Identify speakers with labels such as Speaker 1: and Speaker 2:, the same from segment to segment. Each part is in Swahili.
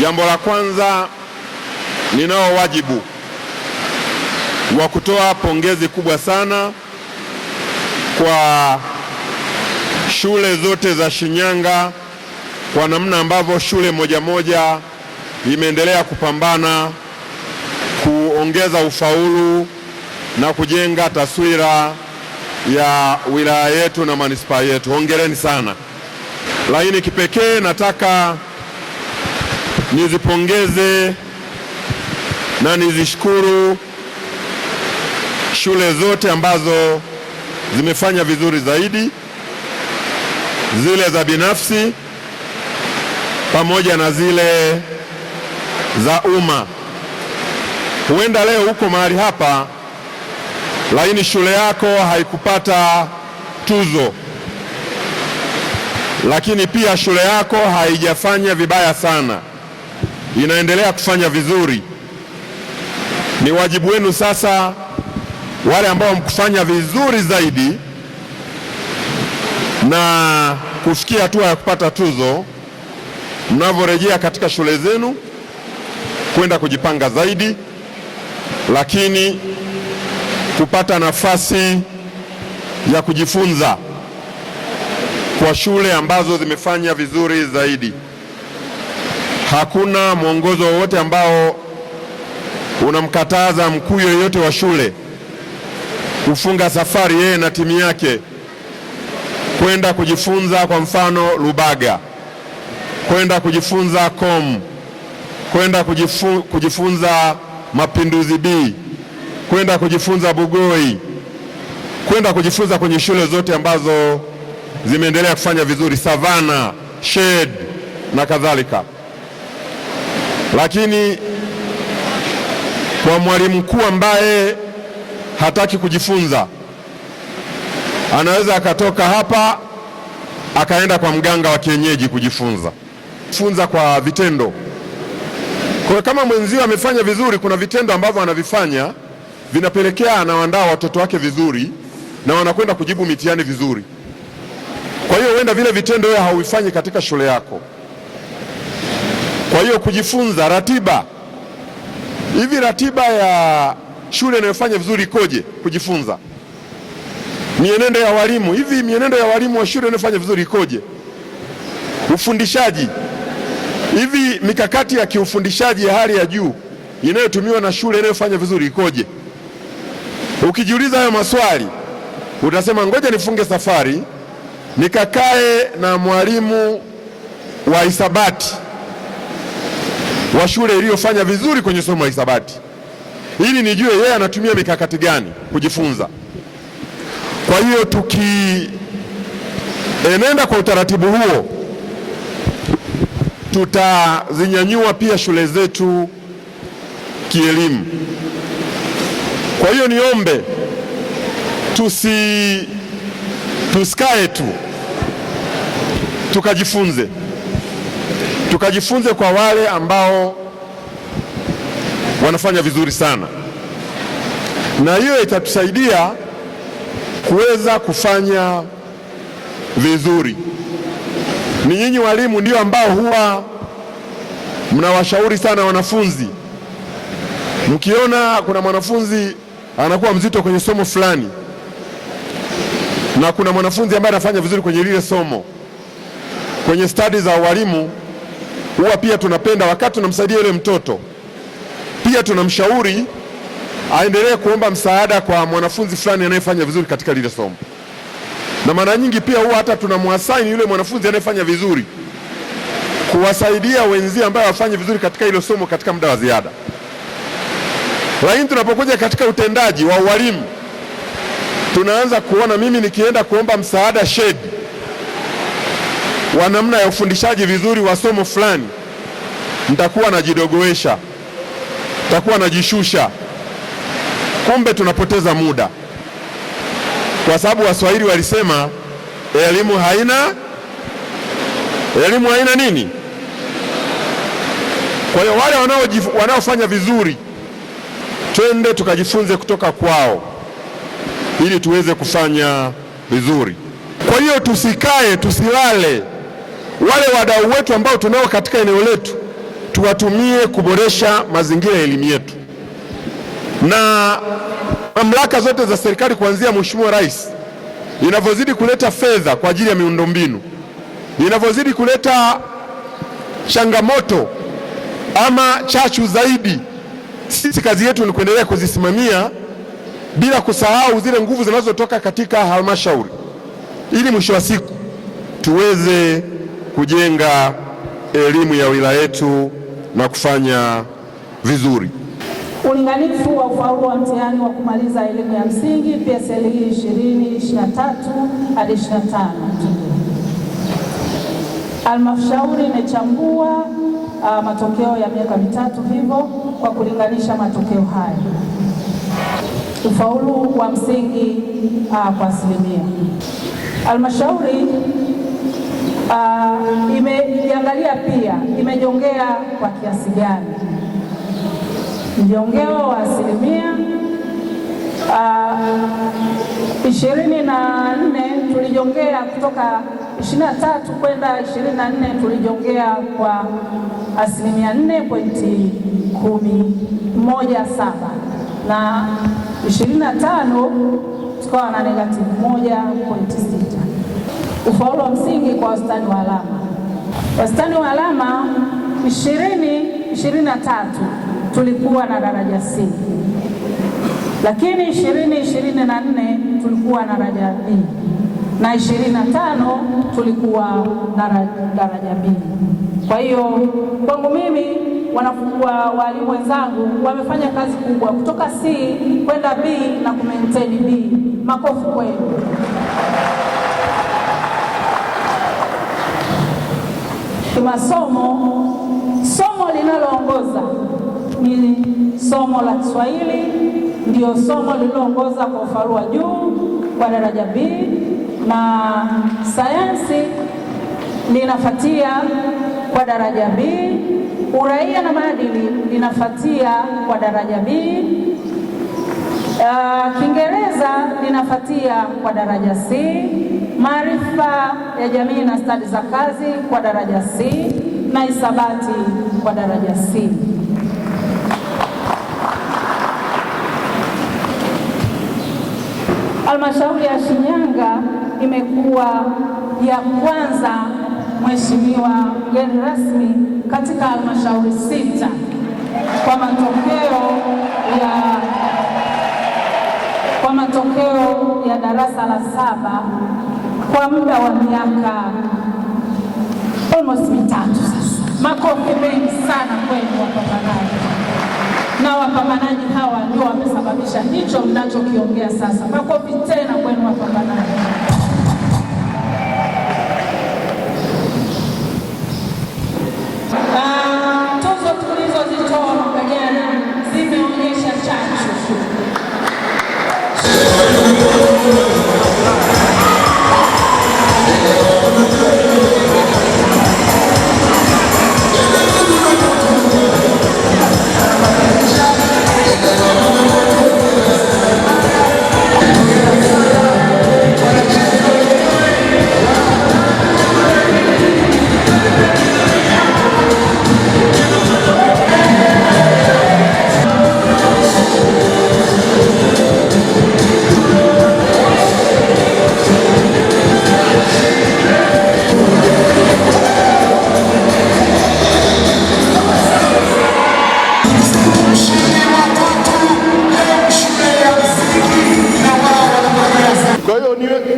Speaker 1: Jambo la kwanza, ninao wajibu wa kutoa pongezi kubwa sana kwa shule zote za Shinyanga kwa namna ambavyo shule moja moja imeendelea kupambana kuongeza ufaulu na kujenga taswira ya wilaya yetu na manispaa yetu. Hongereni sana. Lakini kipekee nataka nizipongeze na nizishukuru shule zote ambazo zimefanya vizuri zaidi, zile za binafsi pamoja na zile za umma. Huenda leo uko mahali hapa, lakini shule yako haikupata tuzo, lakini pia shule yako haijafanya vibaya sana, inaendelea kufanya vizuri. Ni wajibu wenu sasa, wale ambao mkufanya vizuri zaidi na kufikia hatua ya kupata tuzo, mnavyorejea katika shule zenu kwenda kujipanga zaidi, lakini kupata nafasi ya kujifunza kwa shule ambazo zimefanya vizuri zaidi. Hakuna mwongozo wowote ambao unamkataza mkuu yoyote wa shule kufunga safari yeye na timu yake kwenda kujifunza, kwa mfano Lubaga, kwenda kujifunza Kom, kwenda kujifunza Mapinduzi B, kwenda kujifunza Bugoi, kwenda kujifunza kwenye shule zote ambazo zimeendelea kufanya vizuri, Savana, Shed na kadhalika. Lakini kwa mwalimu mkuu ambaye hataki kujifunza, anaweza akatoka hapa akaenda kwa mganga wa kienyeji kujifunza kwa vitendo. Kwa kama mwenzio amefanya vizuri, kuna vitendo ambavyo anavifanya vinapelekea anawaandaa watoto wake vizuri na wanakwenda kujibu mitihani vizuri. Kwa hiyo huenda vile vitendo wewe hauvifanyi katika shule yako. Kwa hiyo kujifunza, ratiba. Hivi ratiba ya shule inayofanya vizuri ikoje? Kujifunza. Mienendo ya walimu, hivi mienendo ya walimu wa shule inayofanya vizuri ikoje? Ufundishaji, hivi mikakati ya kiufundishaji ya hali ya juu inayotumiwa na shule inayofanya vizuri ikoje? Ukijiuliza hayo maswali, utasema ngoja nifunge safari nikakae na mwalimu wa hisabati wa shule iliyofanya vizuri kwenye somo la hisabati, ili nijue yeye anatumia mikakati gani kujifunza. Kwa hiyo tukienenda kwa utaratibu huo, tutazinyanyua pia shule zetu kielimu. Kwa hiyo niombe tusikae tu, tukajifunze kwa wale ambao wanafanya vizuri sana, na hiyo itatusaidia kuweza kufanya vizuri. Ni nyinyi walimu ndio ambao huwa mnawashauri sana wanafunzi. Mkiona kuna mwanafunzi anakuwa mzito kwenye somo fulani na kuna mwanafunzi ambaye anafanya vizuri kwenye lile somo, kwenye stadi za walimu huwa pia tunapenda wakati tunamsaidia yule mtoto, pia tunamshauri aendelee kuomba msaada kwa mwanafunzi fulani anayefanya vizuri katika lile somo. Na mara nyingi pia huwa hata tunamwasaini yule mwanafunzi anayefanya vizuri kuwasaidia wenzie ambao wafanye vizuri katika hilo somo katika muda wa ziada. Lakini tunapokuja katika utendaji wa walimu, tunaanza kuona mimi nikienda kuomba msaada Shed wa namna ya ufundishaji vizuri wa somo fulani, nitakuwa najidogoesha, nitakuwa najishusha. Kumbe tunapoteza muda, kwa sababu Waswahili walisema elimu haina nini? Kwa hiyo wale wanaofanya vizuri, twende tukajifunze kutoka kwao ili tuweze kufanya vizuri. Kwa hiyo tusikae, tusilale. Wale wadau wetu ambao tunao katika eneo letu tuwatumie kuboresha mazingira ya elimu yetu, na mamlaka zote za serikali kuanzia Mheshimiwa Rais inavyozidi kuleta fedha kwa ajili ya miundombinu, inavyozidi kuleta changamoto ama chachu zaidi, sisi kazi yetu ni kuendelea kuzisimamia bila kusahau zile nguvu zinazotoka katika halmashauri, ili mwisho wa siku tuweze kujenga elimu ya wilaya yetu na kufanya vizuri.
Speaker 2: Ulinganifu wa ufaulu wa mtihani wa kumaliza elimu ya msingi PSLE 2023 hadi 25. Halmashauri imechambua matokeo ya miaka mitatu hivyo kwa kulinganisha matokeo haya. Ufaulu wa msingi kwa asilimia. Halmashauri imeangalia pia imejongea kwa kiasi gani. Mjongeo wa asilimia 24 tulijongea kutoka 23 kwenda 24, tulijongea kwa asilimia 4.17 na 25 tukawa na negative 1.6. Ufaulu wa msingi kwa wastani wa alama. Wastani wa alama 2023 tulikuwa na daraja C, lakini 2024 tulikuwa na daraja B na 25 tulikuwa na daraja B. Kwa hiyo kwangu mimi, walimu wenzangu wamefanya kazi kubwa kutoka C kwenda B na kumaintain B. Makofi kwenu. Somo linaloongoza ni somo la Kiswahili, ndio somo lililoongoza kwa ufaulu wa juu kwa daraja B, na sayansi linafuatia kwa daraja B, uraia na maadili linafuatia kwa daraja B, Kiingereza linafuatia kwa daraja C, maarifa ya jamii na stadi za kazi kwa daraja C, na hisabati kwa daraja C. Halmashauri ya Shinyanga imekuwa ya kwanza, Mheshimiwa mgeni rasmi, katika halmashauri 6 kwa matokeo ya darasa la 7 kwa muda wa miaka almost mitatu sasa. Makofi mengi sana kwenu wapambanaji, na wapambanaji hawa ndio wamesababisha hicho mnachokiongea sasa. Makofi tena kwenu wapambanaji. Tuzo tulizozitoa mwaka jana zimeonyesha chachu.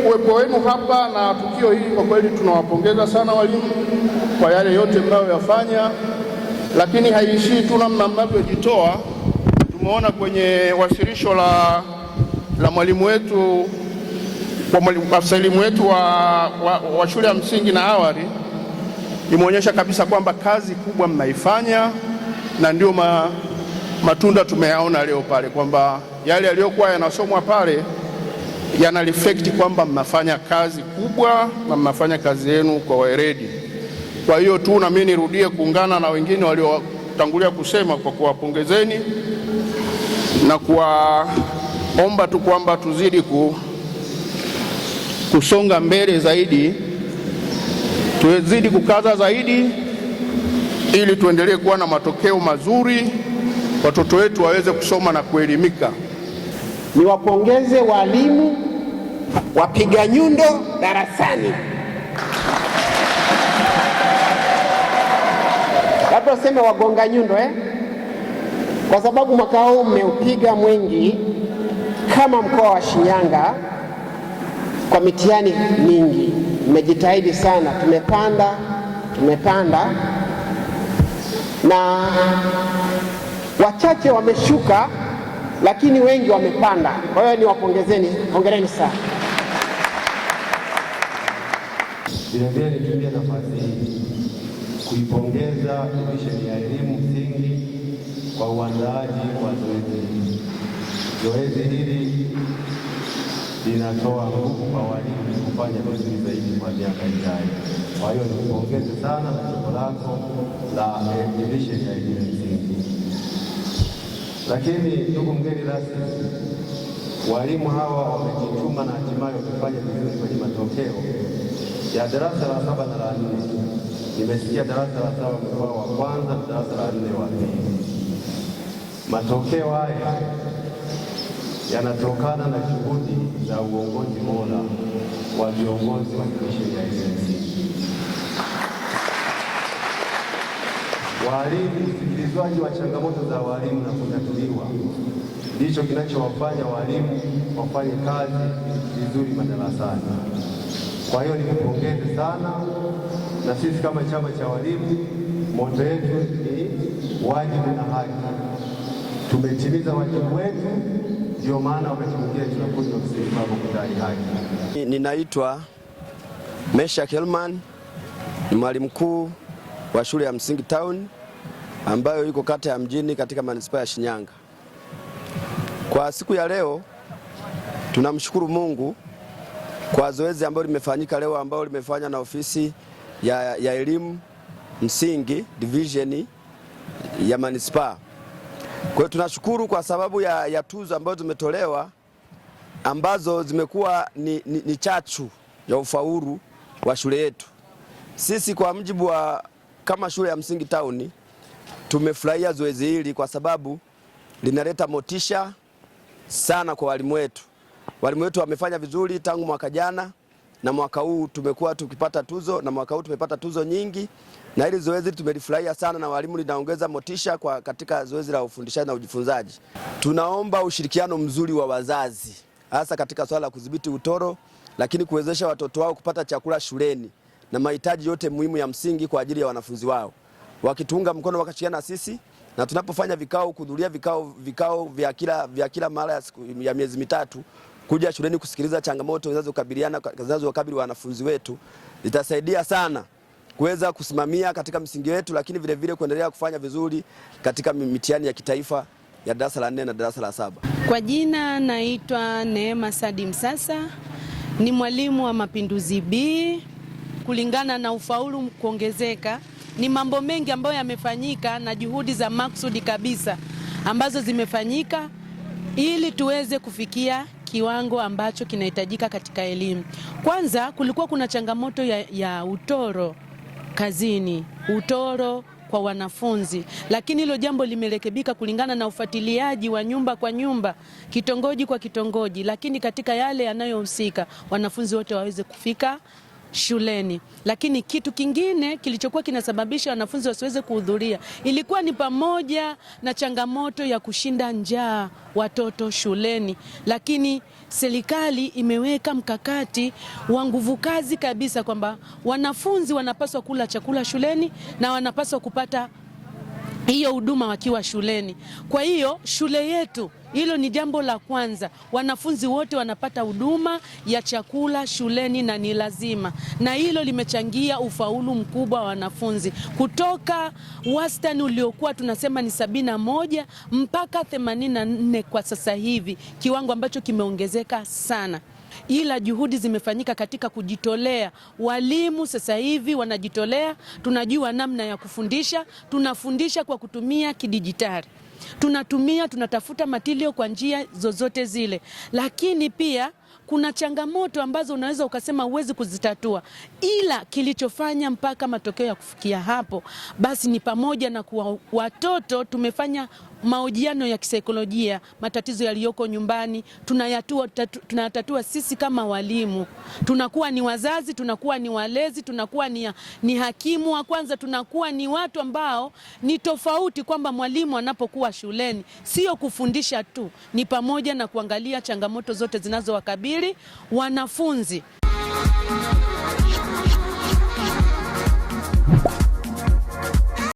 Speaker 3: Uwepo wenu hapa na tukio hili kwa kweli tunawapongeza sana walimu kwa yale yote mnayoyafanya, lakini haiishii tu namna mnavyojitoa. Tumeona kwenye wasilisho la mwalimu wetu, afisa elimu wetu wa shule ya msingi na awali, imeonyesha kabisa kwamba kazi kubwa mnaifanya, na ndio matunda tumeyaona leo pale, kwamba yale yaliyokuwa yanasomwa pale yana reflect kwamba mnafanya kazi kubwa na mnafanya kazi yenu kwa weledi. Kwa hiyo tu na mimi nirudie kuungana na wengine waliotangulia kusema kwa kuwapongezeni na kuwaomba tu kwamba tuzidi kusonga mbele zaidi, tuzidi kukaza zaidi ili tuendelee kuwa na matokeo mazuri, watoto wetu waweze kusoma na kuelimika.
Speaker 4: Niwapongeze walimu wapiga nyundo darasani. Labda useme wagonga nyundo kwa sababu mwaka huu mmeupiga mwingi kama mkoa wa Shinyanga kwa mitihani mingi. Mmejitahidi sana, tumepanda na wachache wameshuka, lakini wengi wamepanda. Kwa hiyo niwapongezeni, hongereni sana.
Speaker 5: Vilevile nitumie nafasi hii kuipongeza Divisheni ya Elimu Msingi kwa uandaaji wa zoezi hili. Zoezi hili linatoa nguvu kwa walimu kufanya vizuri zaidi kwa miaka ijayo. Kwa hiyo nikupongeze sana na jopo lako la Divisheni ya Elimu Msingi. Lakini ndugu mgeni rasmi, walimu hawa wamejituma na hatimaye wamefanya vizuri kwenye matokeo ya darasa la 7 na la 4. Nimesikia darasa la 7 mkoa wa kwanza na darasa la 4 wa pili. Matokeo haya yanatokana na juhudi za uongozi bora wa viongozi wa Divisheni ya Elimu Msingi. Walimu, usikilizwaji wa changamoto za walimu na kutatuliwa ndicho kinachowafanya walimu wafanye kazi vizuri madarasani. Kwa hiyo nikupongeze sana, na sisi kama chama cha walimu moto yetu ni wajibu na haki. Tumetimiza wajibu wetu, ndio maana wakati mwingine tunakuja ofisini hapo kudai haki.
Speaker 6: Ninaitwa Meshack Helman, ni mwalimu mkuu wa shule ya msingi Town ambayo iko kata ya Mjini katika manispaa ya Shinyanga. Kwa siku ya leo tunamshukuru Mungu kwa zoezi ambalo limefanyika leo, ambalo limefanywa na ofisi ya elimu msingi division ya manispaa. Kwa hiyo tunashukuru kwa sababu ya tuzo ambazo zimetolewa, ambazo zimekuwa ni chachu ya ufaulu wa shule yetu. Sisi kwa mjibu wa kama shule ya msingi Town tumefurahia zoezi hili kwa sababu linaleta motisha sana kwa walimu wetu. Walimu wetu wamefanya vizuri tangu mwaka jana na mwaka huu tumekuwa tukipata tuzo, na mwaka huu tumepata tuzo nyingi, na hili zoezi tumelifurahia sana, na walimu linaongeza motisha katika zoezi la ufundishaji na ujifunzaji. Tunaomba ushirikiano mzuri wa wazazi, hasa katika swala la kudhibiti utoro, lakini kuwezesha watoto wao kupata chakula shuleni na mahitaji yote muhimu ya msingi kwa ajili ya wanafunzi wao. Wakituunga mkono, wakashirikiana na sisi, na tunapofanya vikao, kuhudhuria vikao vya kila mara ya miezi mitatu, kuja shuleni kusikiliza changamoto zinazokabili wanafunzi wetu, itasaidia sana kuweza kusimamia katika msingi wetu, lakini vile vile kuendelea kufanya vizuri katika mitihani ya kitaifa ya darasa la 4 na darasa la 7.
Speaker 7: Kwa jina naitwa Neema Sadi Msasa, ni mwalimu wa Mapinduzi B. Kulingana na ufaulu kuongezeka, ni mambo mengi ambayo yamefanyika na juhudi za maksudi kabisa ambazo zimefanyika ili tuweze kufikia kiwango ambacho kinahitajika katika elimu. Kwanza kulikuwa kuna changamoto ya utoro kazini, utoro kwa wanafunzi, lakini hilo jambo limerekebika kulingana na ufuatiliaji wa nyumba kwa nyumba, kitongoji kwa kitongoji, lakini katika yale yanayohusika wanafunzi wote waweze kufika shuleni. Lakini kitu kingine kilichokuwa kinasababisha wanafunzi wasiweze kuhudhuria ilikuwa ni pamoja na changamoto ya kushinda njaa watoto shuleni, lakini serikali imeweka mkakati wa nguvu kazi kabisa kwamba wanafunzi wanapaswa kula chakula shuleni na wanapaswa kupata hiyo huduma wakiwa shuleni. Kwa hiyo shule yetu, hilo ni jambo la kwanza, wanafunzi wote wanapata huduma ya chakula shuleni na ni lazima, na hilo limechangia ufaulu mkubwa wa wanafunzi kutoka wastani uliokuwa tunasema ni 71 mpaka 84 kwa sasa hivi, kiwango ambacho kimeongezeka sana. Ila juhudi zimefanyika katika kujitolea. Walimu sasa hivi wanajitolea, tunajua namna ya kufundisha, tunafundisha kwa kutumia kidijitali. Tunatafuta matilio kwa njia zozote zile, lakini pia kuna changamoto ambazo unaweza ukasema huwezi kuzitatua, ila kilichofanya mpaka matokeo ya kufikia hapo basi ni pamoja na kuwa watoto tumefanya mahojiano ya kisaikolojia, matatizo yaliyoko nyumbani tunayatatua sisi kama walimu. Tunakuwa ni wazazi, tunakuwa ni walezi, tunakuwa ni hakimu wa kwanza, tunakuwa ni watu ambao ni tofauti, kwamba mwalimu anapokuwa shuleni sio kufundisha tu, ni pamoja na kuangalia changamoto zote zinazowakabili wanafunzi.